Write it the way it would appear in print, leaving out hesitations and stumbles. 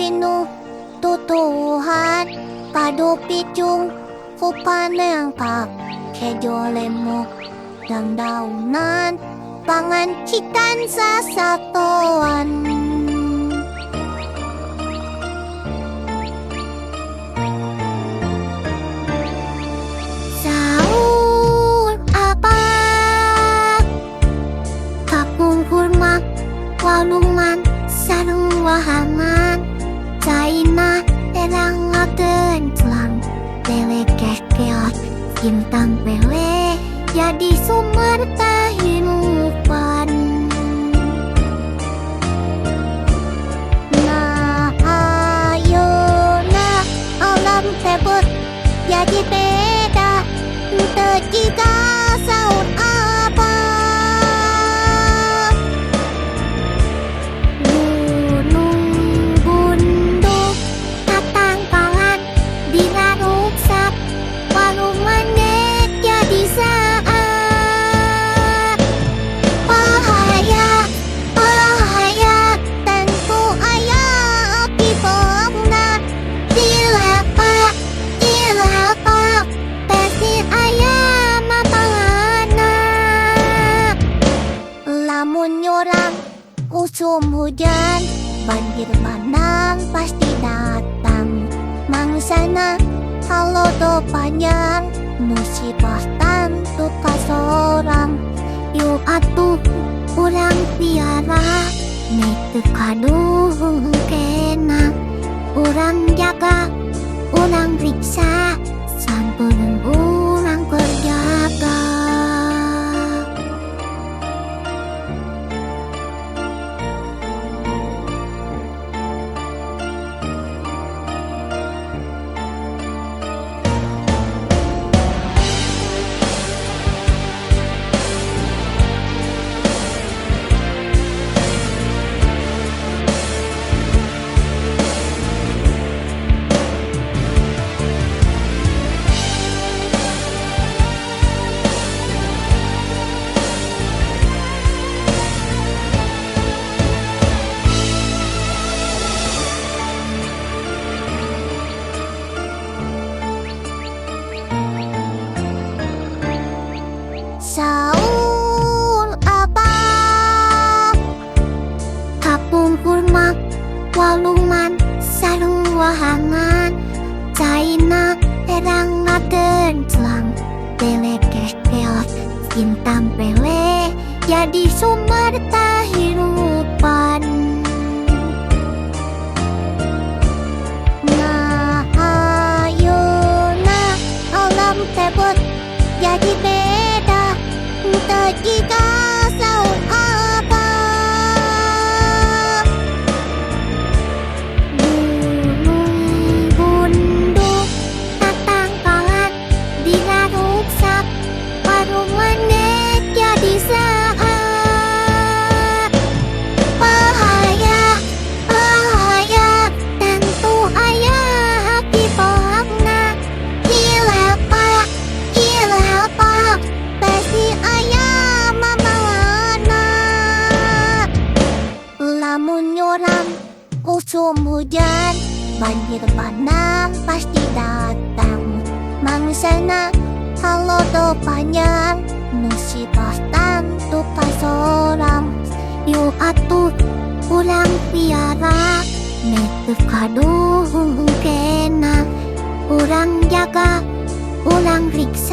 penuh tutuhan padu picung kupanengkap kejo lemuk dan daunan pangan cikan sasatoan. Sahur apa kapung kurma walungan sarung wahangan China terang tenclang telekeh-keot bintang pele jadi sumber kehidupan. Nah ayo nah alam tebet jadi beda entah jika saut apa. Gunung bunduk tatangkalan bila rusak walungannya jadi saat bahaya tentu ayah api pokna dilepak pasti ayah mapangana lamun nyorang usum hujan banjir bandang pasti datang mangsana halo do panjang musibah tantu kasorang yuk atuh urang piara netu kadung kena urang jaga urang riksa sampeun urang kerjaga. Sahur apa kapung kurma walungan sarung wahangan China terang tenclang telekeh-keot bintang pele jadi sumber kehidupan. Nah ayo nah alam tebet jadi beda entah jika saut apa. Gunung bunduk tatangkalan bila rusak walungannya jadi saat bahaya tentu ayah api pokna dilepak pasti ayah mamangana lamun nyorang usum hujan banjir bandang pasti datang mangsana halo do panjang musibah tantu kasorang yuk atuh urang piara netu kadung kena urang jaga urang riksa